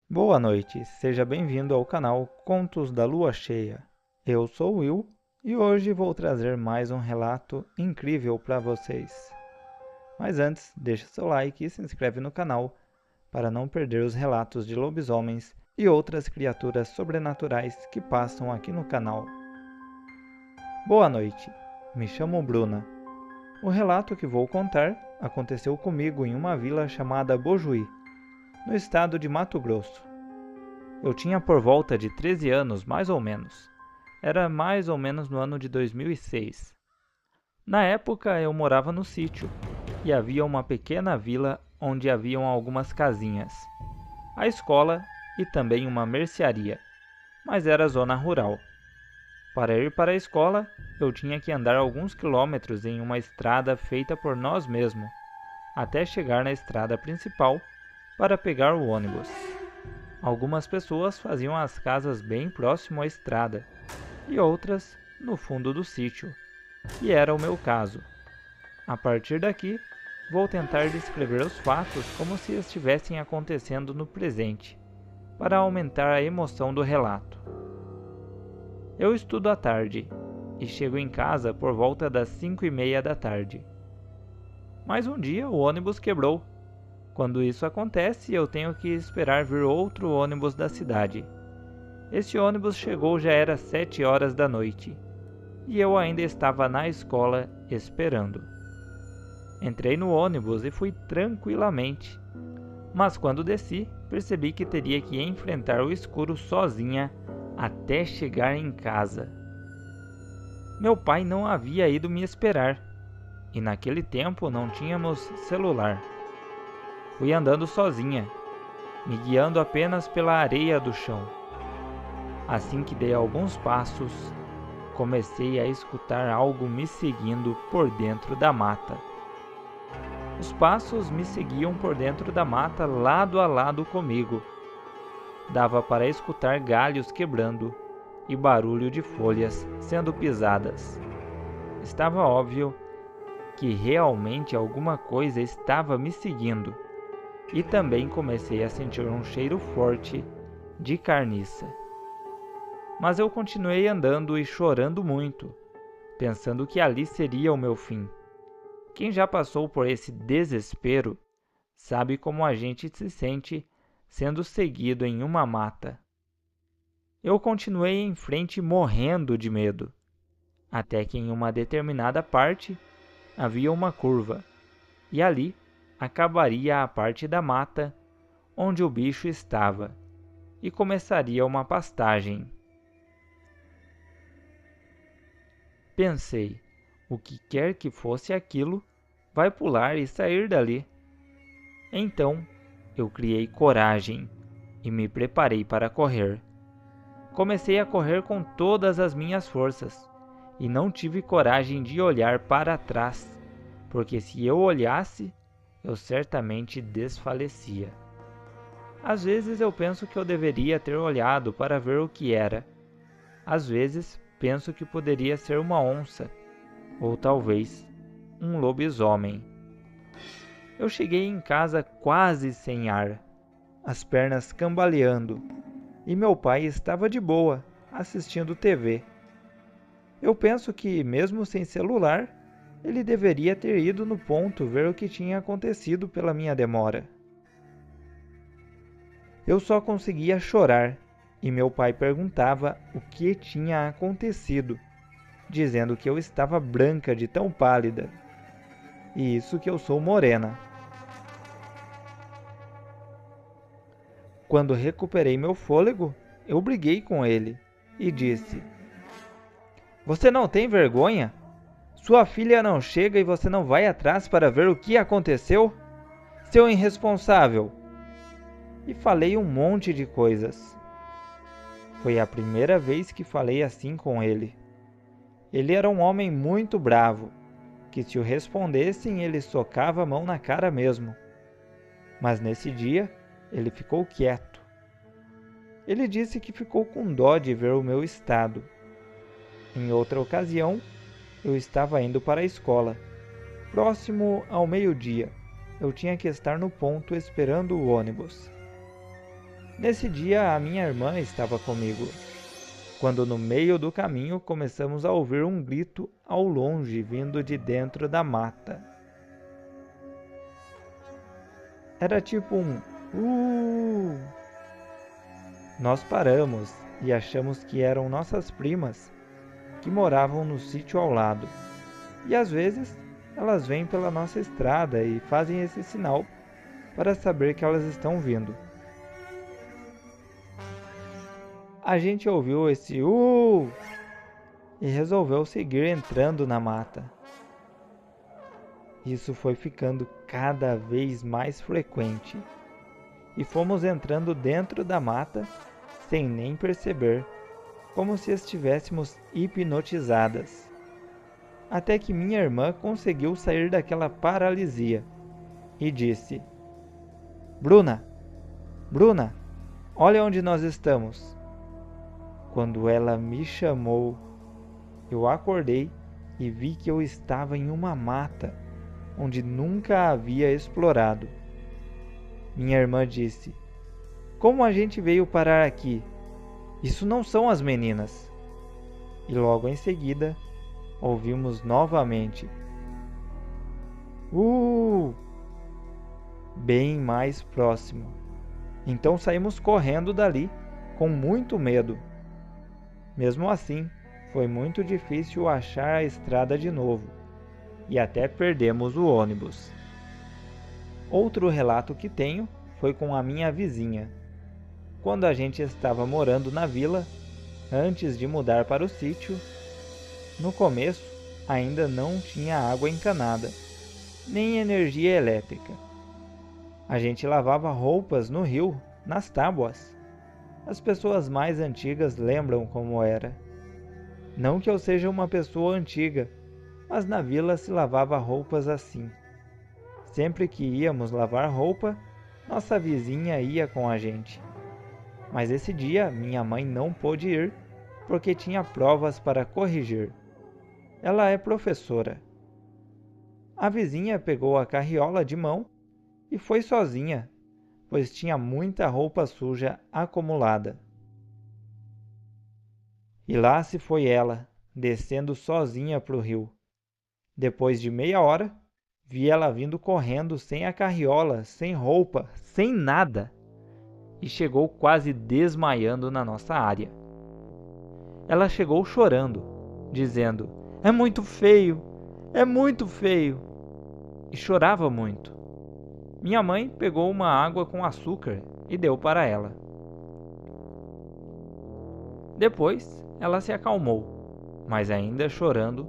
Boa noite, seja bem-vindo ao canal Contos da Lua Cheia. Eu sou o Will e hoje vou trazer mais um relato incrível para vocês. Mas antes, deixa seu like e se inscreve no canal para não perder os relatos de lobisomens e outras criaturas sobrenaturais que passam aqui no canal. Boa noite, me chamo Bruna. O relato que vou contar aconteceu comigo em uma vila chamada Bojuí, no estado de Mato Grosso. Eu tinha por volta de 13 anos, mais ou menos. Era mais ou menos no ano de 2006. Na época eu morava no sítio e havia uma pequena vila onde haviam algumas casinhas, a escola e também uma mercearia, mas era zona rural. Para ir para a escola, eu tinha que andar alguns quilômetros em uma estrada feita por nós mesmos, até chegar na estrada principal para pegar o ônibus. Algumas pessoas faziam as casas bem próximo à estrada e outras no fundo do sítio, e era o meu caso. A partir daqui, vou tentar descrever os fatos como se estivessem acontecendo no presente, para aumentar a emoção do relato. Eu estudo à tarde e chego em casa por volta das 5:30 da tarde. Mas um dia o ônibus quebrou. Quando isso acontece, eu tenho que esperar vir outro ônibus da cidade. Esse ônibus chegou já era 7 horas da noite, e eu ainda estava na escola esperando. Entrei no ônibus e fui tranquilamente, mas quando desci, percebi que teria que enfrentar o escuro sozinha até chegar em casa. Meu pai não havia ido me esperar, e naquele tempo não tínhamos celular. Fui andando sozinha, me guiando apenas pela areia do chão. Assim que dei alguns passos, comecei a escutar algo me seguindo por dentro da mata. Os passos me seguiam por dentro da mata lado a lado comigo. Dava para escutar galhos quebrando e barulho de folhas sendo pisadas. Estava óbvio que realmente alguma coisa estava me seguindo, e também comecei a sentir um cheiro forte de carniça. Mas eu continuei andando e chorando muito, pensando que ali seria o meu fim. Quem já passou por esse desespero sabe como a gente se sente sendo seguido em uma mata. Eu continuei em frente morrendo de medo, até que em uma determinada parte havia uma curva, e ali acabaria a parte da mata onde o bicho estava, e começaria uma pastagem. Pensei, o que quer que fosse aquilo, vai pular e sair dali. Então, eu criei coragem e me preparei para correr. Comecei a correr com todas as minhas forças e não tive coragem de olhar para trás, porque se eu olhasse, eu certamente desfalecia. Às vezes eu penso que eu deveria ter olhado para ver o que era. Às vezes penso que poderia ser uma onça, ou talvez um lobisomem. Eu cheguei em casa quase sem ar, as pernas cambaleando, e meu pai estava de boa, assistindo TV. Eu penso que, mesmo sem celular, ele deveria ter ido no ponto ver o que tinha acontecido pela minha demora. Eu só conseguia chorar, e meu pai perguntava o que tinha acontecido, dizendo que eu estava branca de tão pálida, e isso que eu sou morena. Quando recuperei meu fôlego, eu briguei com ele e disse: "Você não tem vergonha? Sua filha não chega e você não vai atrás para ver o que aconteceu? Seu irresponsável!" E falei um monte de coisas. Foi a primeira vez que falei assim com ele. Ele era um homem muito bravo, que se o respondessem ele socava a mão na cara mesmo. Mas nesse dia, ele ficou quieto. Ele disse que ficou com dó de ver o meu estado. Em outra ocasião, eu estava indo para a escola. Próximo ao meio-dia, eu tinha que estar no ponto esperando o ônibus. Nesse dia, a minha irmã estava comigo, quando no meio do caminho começamos a ouvir um grito ao longe vindo de dentro da mata. Era tipo um "uh". Nós paramos e achamos que eram nossas primas que moravam no sítio ao lado. E às vezes elas vêm pela nossa estrada e fazem esse sinal para saber que elas estão vindo. A gente ouviu esse e resolveu seguir entrando na mata. Isso foi ficando cada vez mais frequente e fomos entrando dentro da mata sem nem perceber, como se estivéssemos hipnotizadas. Até que minha irmã conseguiu sair daquela paralisia e disse: Bruna, Bruna, olha onde nós estamos. Quando ela me chamou, eu acordei e vi que eu estava em uma mata onde nunca havia explorado. Minha irmã disse: Como a gente veio parar aqui? Isso não são as meninas. E logo em seguida, ouvimos novamente bem mais próximo. Então saímos correndo dali, com muito medo. Mesmo assim, foi muito difícil achar a estrada de novo, e até perdemos o ônibus. Outro relato que tenho foi com a minha vizinha. Quando a gente estava morando na vila, antes de mudar para o sítio, no começo ainda não tinha água encanada, nem energia elétrica. A gente lavava roupas no rio, nas tábuas. As pessoas mais antigas lembram como era. Não que eu seja uma pessoa antiga, mas na vila se lavava roupas assim. Sempre que íamos lavar roupa, nossa vizinha ia com a gente. Mas esse dia minha mãe não pôde ir porque tinha provas para corrigir. Ela é professora. A vizinha pegou a carriola de mão e foi sozinha, pois tinha muita roupa suja acumulada. E lá se foi ela, descendo sozinha para o rio. Depois de meia hora, vi ela vindo correndo sem a carriola, sem roupa, sem nada, e chegou quase desmaiando na nossa área. Ela chegou chorando, dizendo: É muito feio, e chorava muito. Minha mãe pegou uma água com açúcar e deu para ela. Depois, ela se acalmou, mas ainda chorando,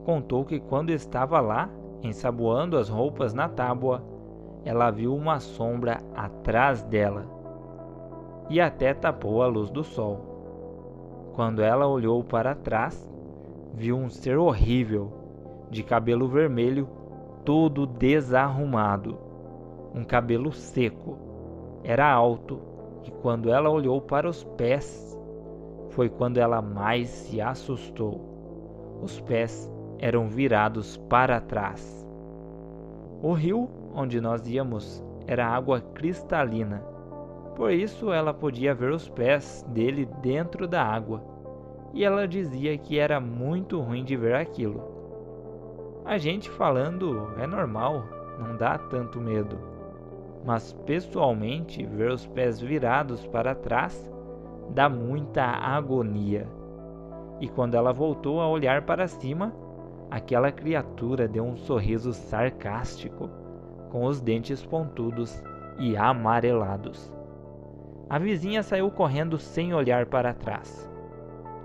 contou que quando estava lá, ensaboando as roupas na tábua, ela viu uma sombra atrás dela e até tapou a luz do sol. Quando ela olhou para trás, viu um ser horrível, de cabelo vermelho, todo desarrumado. Um cabelo seco, era alto, e quando ela olhou para os pés, foi quando ela mais se assustou. Os pés eram virados para trás. O rio onde nós íamos era água cristalina, por isso ela podia ver os pés dele dentro da água, e ela dizia que era muito ruim de ver aquilo. A gente falando é normal, não dá tanto medo. Mas pessoalmente ver os pés virados para trás dá muita agonia. E quando ela voltou a olhar para cima, aquela criatura deu um sorriso sarcástico, com os dentes pontudos e amarelados. A vizinha saiu correndo sem olhar para trás.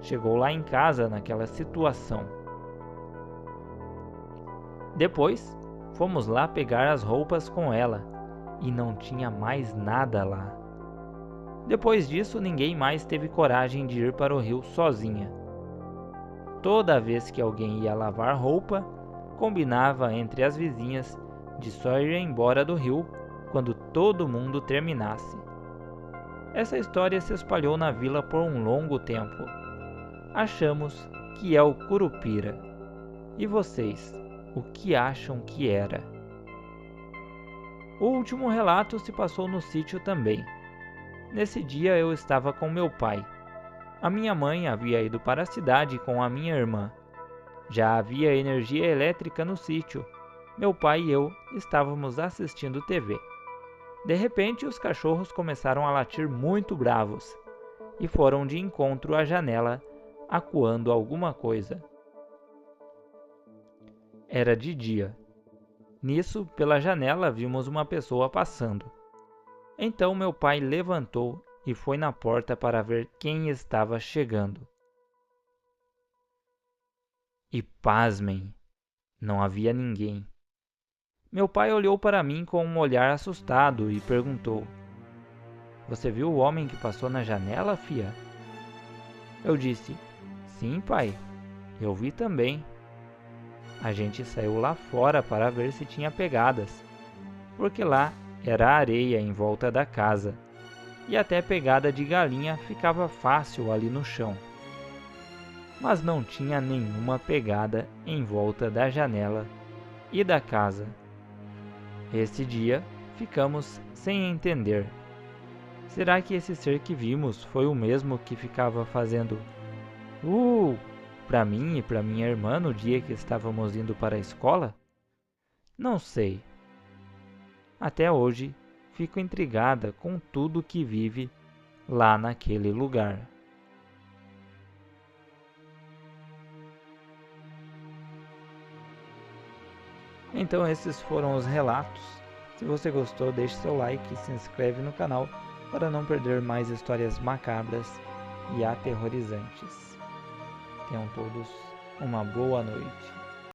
Chegou lá em casa naquela situação. Depois, fomos lá pegar as roupas com ela. E não tinha mais nada lá. Depois disso, ninguém mais teve coragem de ir para o rio sozinha. Toda vez que alguém ia lavar roupa, combinava entre as vizinhas de só ir embora do rio quando todo mundo terminasse. Essa história se espalhou na vila por um longo tempo. Achamos que é o Curupira. E vocês, o que acham que era? O último relato se passou no sítio também. Nesse dia eu estava com meu pai. A minha mãe havia ido para a cidade com a minha irmã. Já havia energia elétrica no sítio. Meu pai e eu estávamos assistindo TV. De repente, os cachorros começaram a latir muito bravos e foram de encontro à janela, acuando alguma coisa. Era de dia. Nisso, pela janela, vimos uma pessoa passando. Então meu pai levantou e foi na porta para ver quem estava chegando. E pasmem, não havia ninguém. Meu pai olhou para mim com um olhar assustado e perguntou: "Você viu o homem que passou na janela, fia?" Eu disse: "Sim, pai, eu vi também." A gente saiu lá fora para ver se tinha pegadas, porque lá era areia em volta da casa, e até pegada de galinha ficava fácil ali no chão. Mas não tinha nenhuma pegada em volta da janela e da casa. Esse dia ficamos sem entender. Será que esse ser que vimos foi o mesmo que ficava fazendo para mim e para minha irmã no dia que estávamos indo para a escola? Não sei. Até hoje fico intrigada com tudo que vive lá naquele lugar. Então esses foram os relatos. Se você gostou, deixe seu like e se inscreve no canal para não perder mais histórias macabras e aterrorizantes. Tenham todos uma boa noite.